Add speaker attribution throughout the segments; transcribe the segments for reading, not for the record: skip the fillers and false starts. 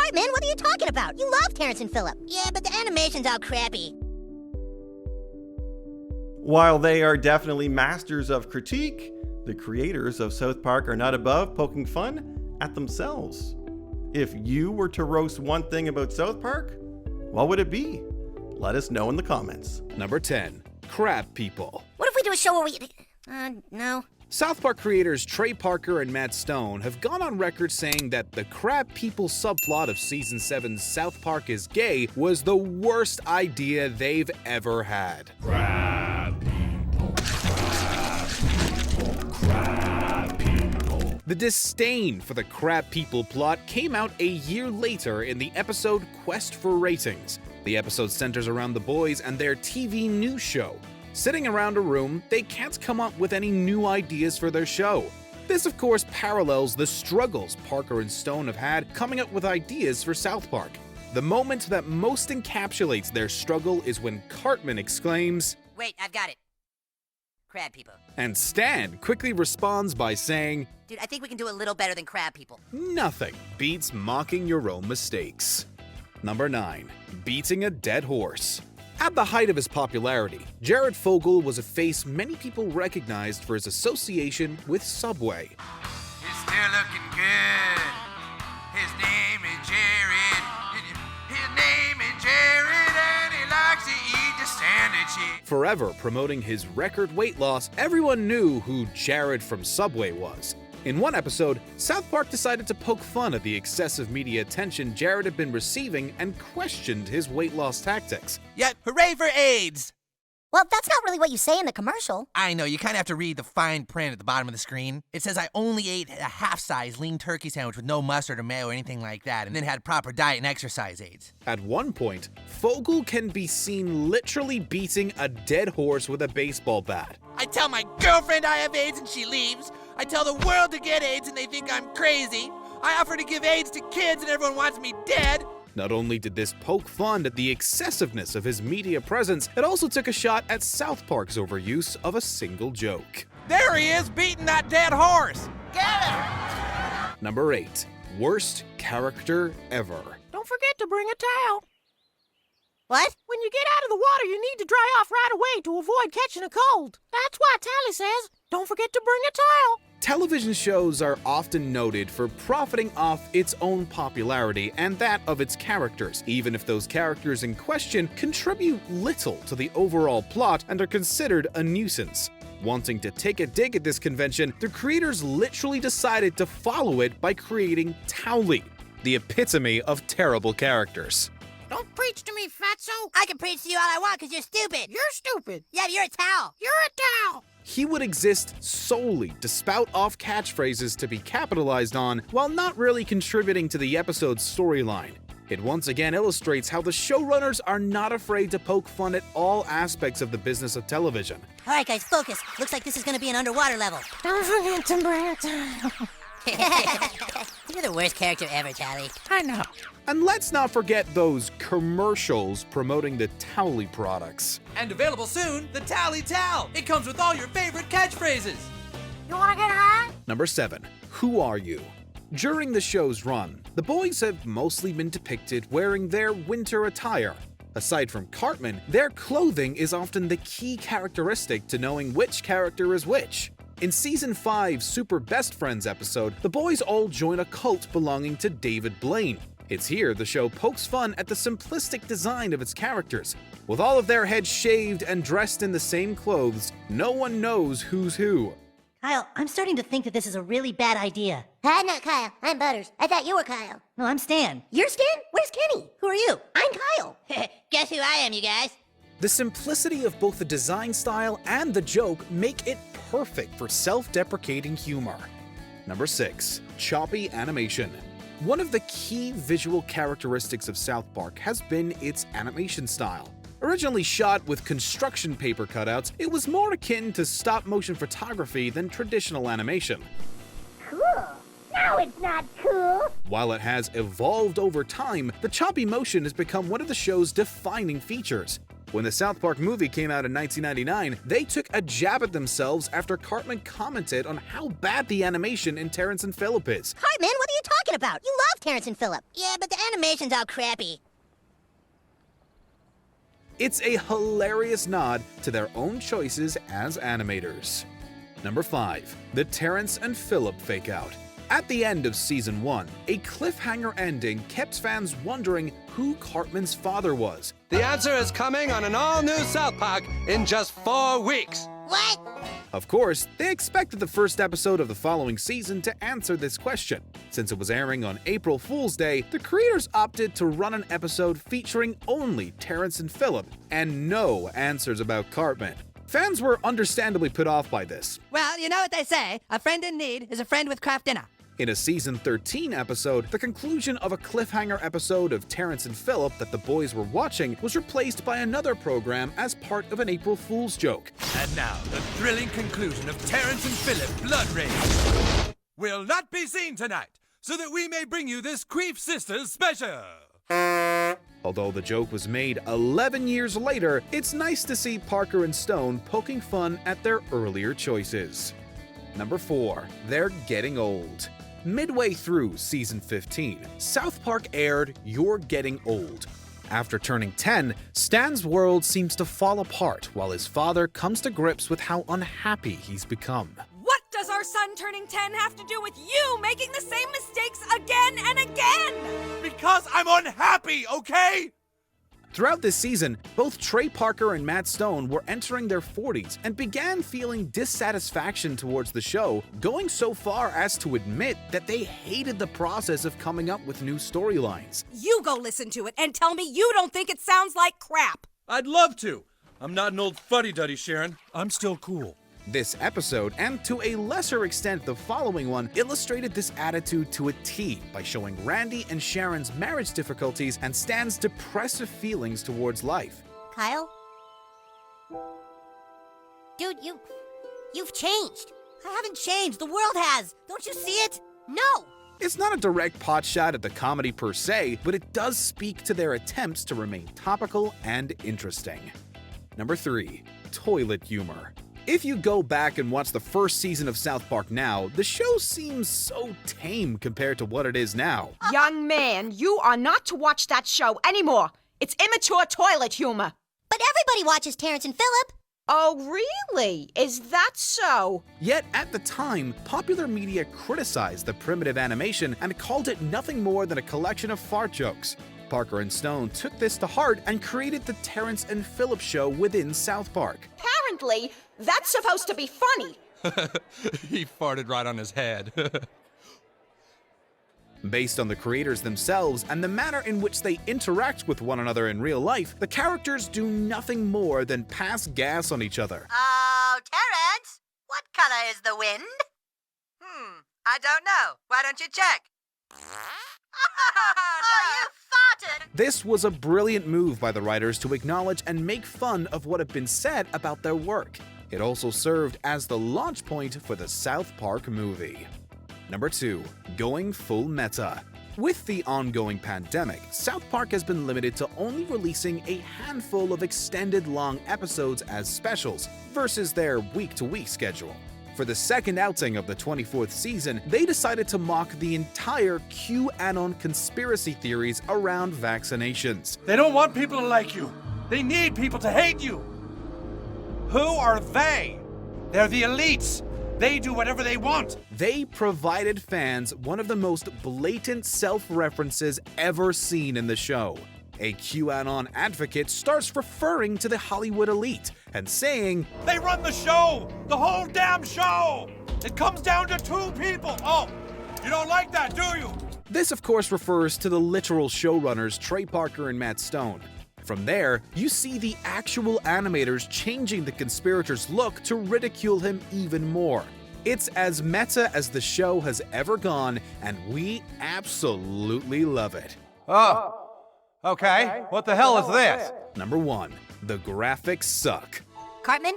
Speaker 1: Cartman, what are you talking about? You love Terrence and Phillip. Yeah, but the animation's all crappy.
Speaker 2: While they are definitely masters of critique, the creators of South Park are not above poking fun at themselves. If you were to roast one thing about South Park, what would it be? Let us know in the comments.
Speaker 3: Number 10. Crab People.
Speaker 1: What if we do a show where we... no.
Speaker 3: South Park creators Trey Parker and Matt Stone have gone on record saying that the Crab People subplot of Season 7's South Park is Gay was the worst idea they've ever had.
Speaker 4: Crab people, crab people, crab people.
Speaker 3: The disdain for the Crab People plot came out a year later in the episode Quest for Ratings. The episode centers around the boys and their TV news show. Sitting around a room, they can't come up with any new ideas for their show. This, of course, parallels the struggles Parker and Stone have had coming up with ideas for South Park. The moment that most encapsulates their struggle is when Cartman exclaims,
Speaker 1: Wait, I've got it. Crab people.
Speaker 3: And Stan quickly responds by saying,
Speaker 1: Dude, I think we can do a little better than crab people.
Speaker 3: Nothing beats mocking your own mistakes. Number 9. Beating a dead horse. At the height of his popularity, Jared Fogle was a face many people recognized for his association with Subway.
Speaker 5: He's still looking good. His name is Jared. His name is Jared, and he likes to eat the standard shit.
Speaker 3: Forever promoting his record weight loss, everyone knew who Jared from Subway was. In one episode, South Park decided to poke fun at the excessive media attention Jared had been receiving and questioned his weight loss tactics.
Speaker 5: Yet, hooray for AIDS!
Speaker 1: Well, that's not really what you say in the commercial.
Speaker 5: I know, you kind of have to read the fine print at the bottom of the screen. It says I only ate a half-size lean turkey sandwich with no mustard or mayo or anything like that, and then had proper diet and exercise aids.
Speaker 3: At one point, Fogle can be seen literally beating a dead horse with a baseball bat.
Speaker 5: I tell my girlfriend I have AIDS and she leaves. I tell the world to get AIDS and they think I'm crazy. I offer to give AIDS to kids and everyone wants me dead.
Speaker 3: Not only did this poke fun at the excessiveness of his media presence, it also took a shot at South Park's overuse of a single joke.
Speaker 5: There he is, beating that dead horse.
Speaker 1: Get him!
Speaker 3: Number 8. Worst character ever.
Speaker 6: Don't forget to bring a towel.
Speaker 1: What?
Speaker 6: When you get out of the water, you need to dry off right away to avoid catching a cold. That's why Tally says, don't forget to bring a towel.
Speaker 3: Television shows are often noted for profiting off its own popularity and that of its characters, even if those characters in question contribute little to the overall plot and are considered a nuisance. Wanting to take a dig at this convention, the creators literally decided to follow it by creating Towley, the epitome of terrible characters.
Speaker 6: Don't preach to me, fatso.
Speaker 1: I can preach to you all I want because you're stupid.
Speaker 6: You're stupid.
Speaker 1: Yeah, you're a towel.
Speaker 6: You're a towel.
Speaker 3: He would exist solely to spout off catchphrases to be capitalized on while not really contributing to the episode's storyline. It once again illustrates how the showrunners are not afraid to poke fun at all aspects of the business of television.
Speaker 1: All right, guys, focus. Looks like this is going to be an underwater level.
Speaker 6: Don't forget to bring a towel.
Speaker 1: You're the worst character ever, Tally.
Speaker 6: I know.
Speaker 3: And let's not forget those commercials promoting the Towley products.
Speaker 5: And available soon, the Tally Towel. It comes with all your favorite catchphrases.
Speaker 6: You want to get high?
Speaker 3: Number 7. Who Are You? During the show's run, the boys have mostly been depicted wearing their winter attire. Aside from Cartman, their clothing is often the key characteristic to knowing which character is which. In Season 5's Super Best Friends episode, the boys all join a cult belonging to David Blaine. It's here the show pokes fun at the simplistic design of its characters. With all of their heads shaved and dressed in the same clothes, no one knows who's who.
Speaker 1: Kyle, I'm starting to think that this is a really bad idea. I'm not Kyle. I'm Butters. I thought you were Kyle. No, I'm Stan. You're Stan? Where's Kenny? Who are you? I'm Kyle. Guess who I am, you guys?
Speaker 3: The simplicity of both the design style and the joke make it perfect for self-deprecating humor. Number 6. Choppy Animation. One of the key visual characteristics of South Park has been its animation style. Originally shot with construction paper cutouts, it was more akin to stop-motion photography than traditional animation.
Speaker 1: Cool. No, it's not cool.
Speaker 3: While it has evolved over time, the choppy motion has become one of the show's defining features. When the South Park movie came out in 1999, they took a jab at themselves after Cartman commented on how bad the animation in Terrence and Phillip is.
Speaker 1: Cartman, what are you talking about? You love Terrence and Phillip. Yeah, but the animation's all crappy.
Speaker 3: It's a hilarious nod to their own choices as animators. Number 5. The Terrence and Phillip Fake-Out. At the end of Season 1, a cliffhanger ending kept fans wondering who Cartman's father was.
Speaker 7: The answer is coming on an all-new South Park in just 4 weeks.
Speaker 1: What?
Speaker 3: Of course, they expected the first episode of the following season to answer this question. Since it was airing on April Fool's Day, the creators opted to run an episode featuring only Terrence and Phillip, and no answers about Cartman. Fans were understandably put off by this.
Speaker 8: Well, you know what they say, a friend in need is a friend with craft dinner.
Speaker 3: In a Season 13 episode, the conclusion of a cliffhanger episode of Terrence and Phillip that the boys were watching was replaced by another program as part of an April Fool's joke.
Speaker 5: And now, the thrilling conclusion of Terrence and Phillip Blood Rage will not be seen tonight, so that we may bring you this Queef Sisters special.
Speaker 3: Although the joke was made 11 years later, it's nice to see Parker and Stone poking fun at their earlier choices. Number 4. They're Getting Old. Midway through Season 15, South Park aired You're Getting Old. After turning 10, Stan's world seems to fall apart while his father comes to grips with how unhappy he's become.
Speaker 9: What does our son turning 10 have to do with you making the same mistakes again and again?
Speaker 5: Because I'm unhappy, okay?
Speaker 3: Throughout this season, both Trey Parker and Matt Stone were entering their 40s and began feeling dissatisfaction towards the show, going so far as to admit that they hated the process of coming up with new storylines.
Speaker 9: You go listen to it and tell me you don't think it sounds like crap.
Speaker 10: I'd love to. I'm not an old fuddy-duddy, Sharon. I'm still cool.
Speaker 3: This episode, and to a lesser extent the following one, illustrated this attitude to a T by showing Randy and Sharon's marriage difficulties and Stan's depressive feelings towards life.
Speaker 1: Kyle? Dude, you've changed.
Speaker 8: I haven't changed, the world has. Don't you see it?
Speaker 1: No!
Speaker 3: It's not a direct potshot at the comedy per se, but it does speak to their attempts to remain topical and interesting. Number 3. Toilet humor. If you go back and watch the first season of South Park now, the show seems so tame compared to what it is now.
Speaker 9: Young man, you are not to watch that show anymore. It's immature toilet humor.
Speaker 1: But everybody watches Terrence and Phillip.
Speaker 9: Oh, really? Is that so?
Speaker 3: Yet at the time, popular media criticized the primitive animation and called it nothing more than a collection of fart jokes. Parker and Stone took this to heart and created the Terrence and Phillip show within South Park.
Speaker 9: Apparently, that's supposed to be funny.
Speaker 10: He farted right on his head.
Speaker 3: Based on the creators themselves and the manner in which they interact with one another in real life, the characters do nothing more than pass gas on each other.
Speaker 8: Oh, Terrence, what color is the wind? I don't know. Why don't you check?
Speaker 1: Oh, you farted!
Speaker 3: This was a brilliant move by the writers to acknowledge and make fun of what had been said about their work. It also served as the launch point for the South Park movie. Number 2. Going full meta. With the ongoing pandemic, South Park has been limited to only releasing a handful of extended long episodes as specials versus their week-to-week schedule. For the second outing of the 24th season, they decided to mock the entire QAnon conspiracy theories around vaccinations.
Speaker 10: They don't want people to like you. They need people to hate you. Who are they? They're the elites. They do whatever they want.
Speaker 3: They provided fans one of the most blatant self-references ever seen in the show. A QAnon advocate starts referring to the Hollywood elite and saying,
Speaker 10: They run the show! The whole damn show! It comes down to 2 people! Oh, you don't like that, do you?
Speaker 3: This, of course, refers to the literal showrunners Trey Parker and Matt Stone. From there, you see the actual animators changing the conspirator's look to ridicule him even more. It's as meta as the show has ever gone, and we absolutely love it.
Speaker 5: Oh, okay. What the hell is this?
Speaker 3: Number 1. The graphics suck.
Speaker 1: Cartman,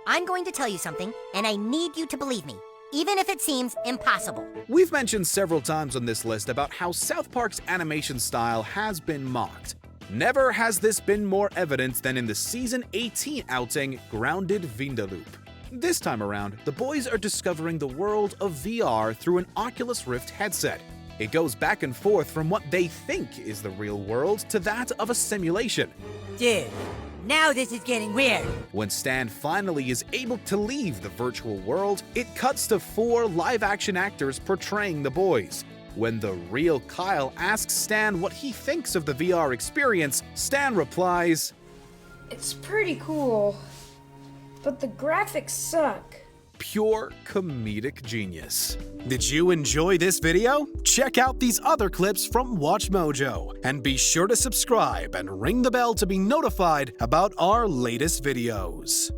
Speaker 1: I'm going to tell you something, and I need you to believe me, even if it seems impossible.
Speaker 3: We've mentioned several times on this list about how South Park's animation style has been mocked. Never has this been more evident than in the Season 18 outing, Grounded Vindaloop. This time around, the boys are discovering the world of VR through an Oculus Rift headset. It goes back and forth from what they think is the real world to that of a simulation.
Speaker 11: Dude, now this is getting weird.
Speaker 3: When Stan finally is able to leave the virtual world, it cuts to 4 live-action actors portraying the boys. When the real Kyle asks Stan what he thinks of the VR experience, Stan replies,
Speaker 12: "It's pretty cool, but the graphics suck."
Speaker 3: Pure comedic genius. Did you enjoy this video? Check out these other clips from WatchMojo, and be sure to subscribe and ring the bell to be notified about our latest videos.